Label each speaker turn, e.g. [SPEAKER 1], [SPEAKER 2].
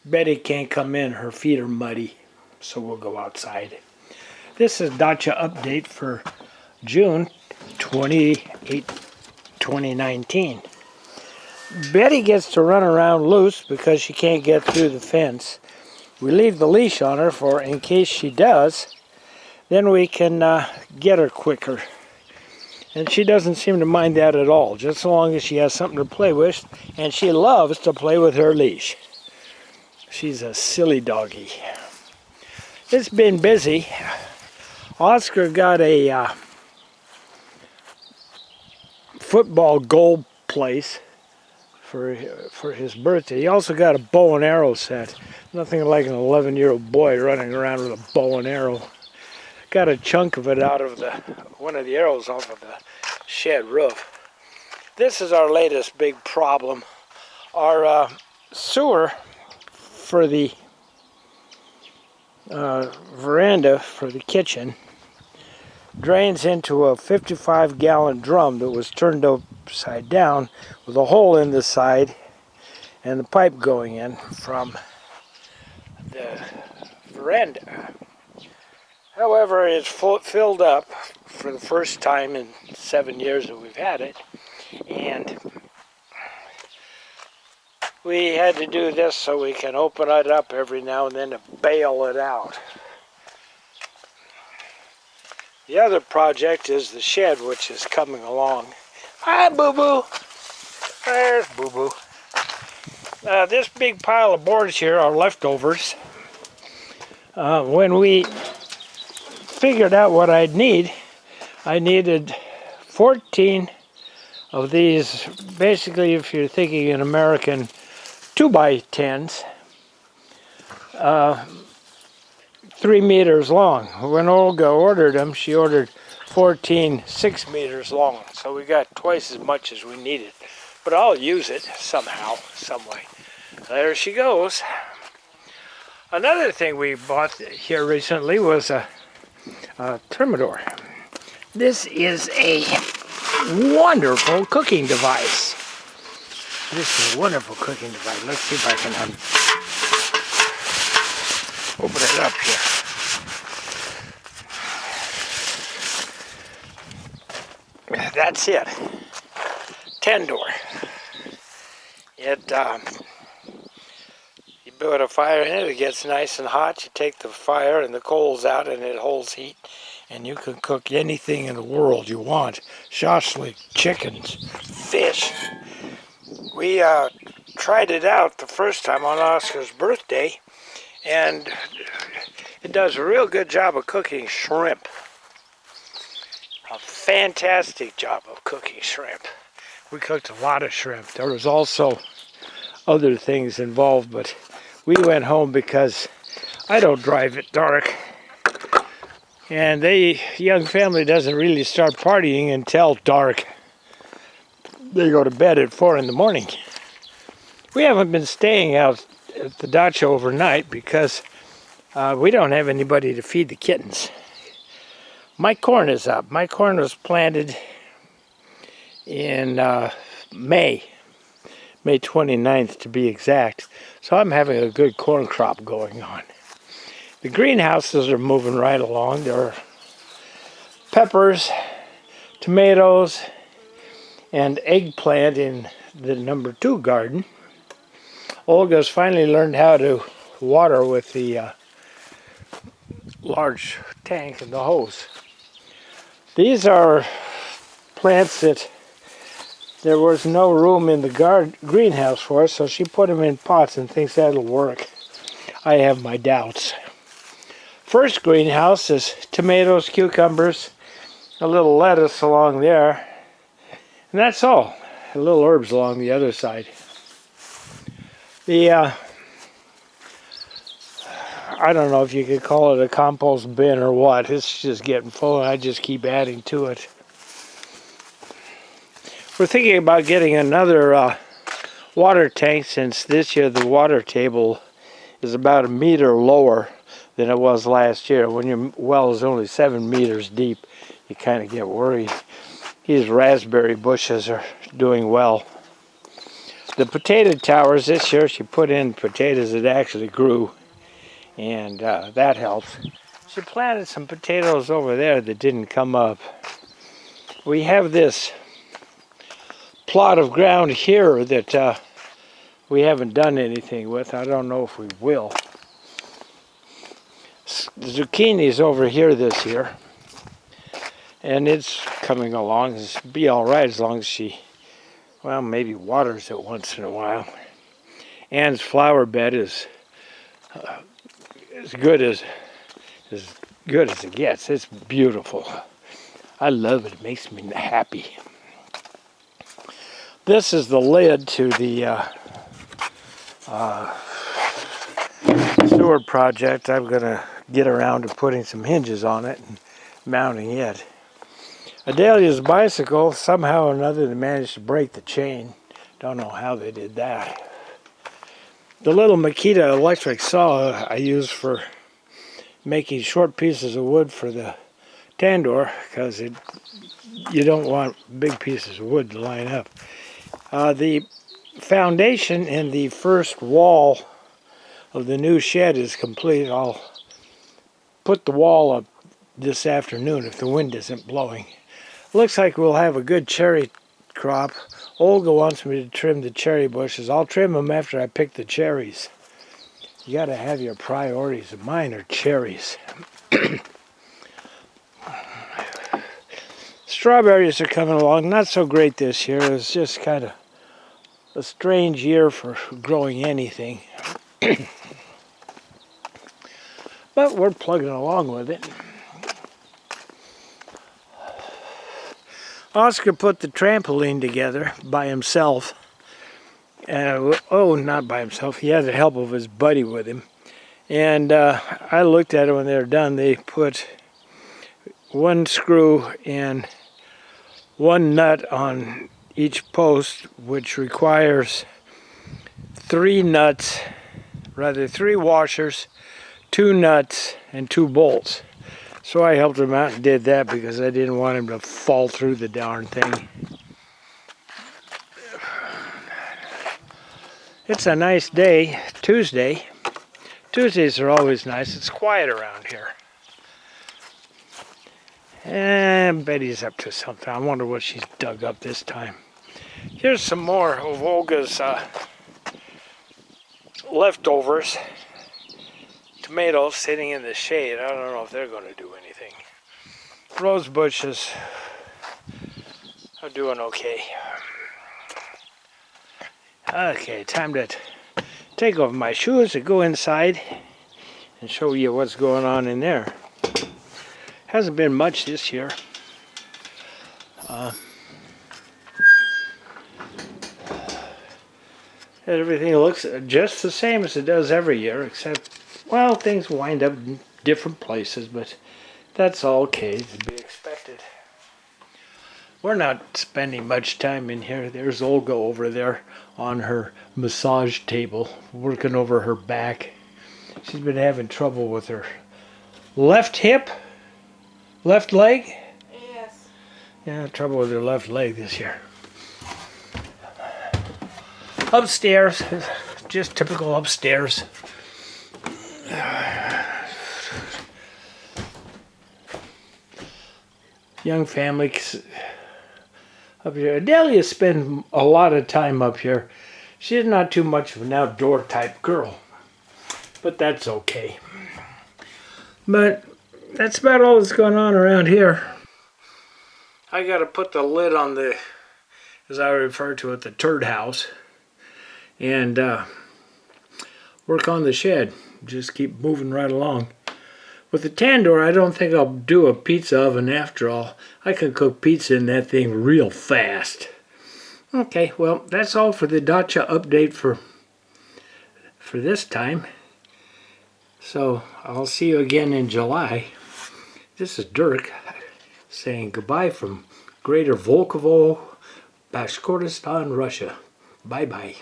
[SPEAKER 1] Betty can't come in, her feet are muddy, so we'll go outside. This is Dacha Update for June 28, 2019. Betty gets to run around loose because she can't get through the fence. We leave the leash on her for in case she does, then we can get her quicker. And she doesn't seem to mind that at all, just as long as she has something to play with, and she loves to play with her leash. She's a silly doggy. It's been busy. Oscar got a football goal place for his birthday. He also got a bow and arrow set. Nothing like an 11-year-old boy running around with a bow and arrow. Got a chunk of it out of one of the arrows off of the shed roof. This is our latest big problem. Our sewer for the veranda for the kitchen drains into a 55-gallon drum that was turned upside down with a hole in the side and the pipe going in from the veranda. However, it's filled up for the first time in 7 years that we've had it, and we had to do this so we can open it up every now and then to bail it out. The other project is the shed, which is coming along. Hi, Boo-Boo. There's Boo-Boo. This big pile of boards here are leftovers. When we figured out what I needed 14 of these, basically, if you're thinking in American 2x10s, 3 meters long. When Olga ordered them, she ordered 14 6 meters long, so we got twice as much as we needed. But I'll use it somehow, some way. There she goes. Another thing we bought here recently was a Thermador. This is a wonderful cooking device. This is a wonderful cooking device. Let's see if I can open it up here. That's it. Tendor. You build a fire in it, it gets nice and hot. You take the fire and the coals out and it holds heat. And you can cook anything in the world you want. Shashlik, chickens, fish. We tried it out the first time on Oscar's birthday, and it does a real good job of cooking shrimp. A fantastic job of cooking shrimp. We cooked a lot of shrimp. There was also other things involved, but we went home because I don't drive at dark. And the young family doesn't really start partying until dark. They go to bed at 4 in the morning. We haven't been staying out at the dacha overnight because we don't have anybody to feed the kittens. My corn is up. My corn was planted in May 29th to be exact. So I'm having a good corn crop going on. The greenhouses are moving right along. There are peppers, tomatoes, and eggplant in the number 2 garden. Olga's finally learned how to water with the large tank and the hose. These are plants that there was no room in the greenhouse for, so she put them in pots and thinks that'll work. I have my doubts. First greenhouse is tomatoes, cucumbers, a little lettuce along there, and that's all. A little herbs along the other side. I don't know if you could call it a compost bin or what. It's just getting full and I just keep adding to it. We're thinking about getting another water tank, since this year the water table is about 1 meter lower than it was last year. When your well is only 7 meters deep, you kind of get worried. These raspberry bushes are doing well. the potato towers this year, she put in potatoes that actually grew, and that helps. She planted some potatoes over there that didn't come up. We have this plot of ground here that we haven't done anything with. I don't know if we will. Zucchini's over here this year, and it's coming along. It's be all right as long as she, well, maybe waters it once in a while. Ann's flower bed is as good as it gets. It's beautiful. I love it. It makes me happy. This is the lid to the sewer project. I'm gonna get around to putting some hinges on it and mounting it. Adelia's bicycle, somehow or another, they managed to break the chain. Don't know how they did that. The little Makita electric saw I use for making short pieces of wood for the tandoor, because you don't want big pieces of wood to line up. The foundation and the first wall of the new shed is complete. I'll put the wall up this afternoon if the wind isn't blowing. Looks like we'll have a good cherry crop. Olga wants me to trim the cherry bushes. I'll trim them after I pick the cherries. You gotta have your priorities. Mine are cherries. Strawberries are coming along. Not so great this year. It's just kind of a strange year for growing anything. But we're plugging along with it. Oscar put the trampoline together by himself. Not by himself. He had the help of his buddy with him. And I looked at it when they were done. They put one screw and one nut on each post, which requires three washers, 2 nuts, and 2 bolts. So I helped him out and did that because I didn't want him to fall through the darn thing. It's a nice day, Tuesday. Tuesdays are always nice. It's quiet around here. And Betty's up to something. I wonder what she's dug up this time. Here's some more of Olga's leftovers. Tomatoes sitting in the shade. I don't know if they're going to do anything. Rose bushes are doing okay. Okay, time to take off my shoes and go inside and show you what's going on in there. Hasn't been much this year. Everything looks just the same as it does every year, except, well, things wind up in different places, but that's all okay, to be expected. We're not spending much time in here. There's Olga over there on her massage table, working over her back. She's been having trouble with her left hip, left leg?
[SPEAKER 2] Yes.
[SPEAKER 1] Yeah, trouble with her left leg this year. Upstairs, just typical upstairs. Young family up here. Adelia spends a lot of time up here. She's not too much of an outdoor type girl, but that's okay. But that's about all that's going on around here. I gotta put the lid on the, as I refer to it, the turd house, and work on the shed. Just keep moving right along. With the tandoor, I don't think I'll do a pizza oven after all. I can cook pizza in that thing real fast. Okay, well, that's all for the dacha update for this time. So I'll see you again in July. This is Dirk saying goodbye from Greater Volkovo, Bashkortostan, Russia. Bye-bye.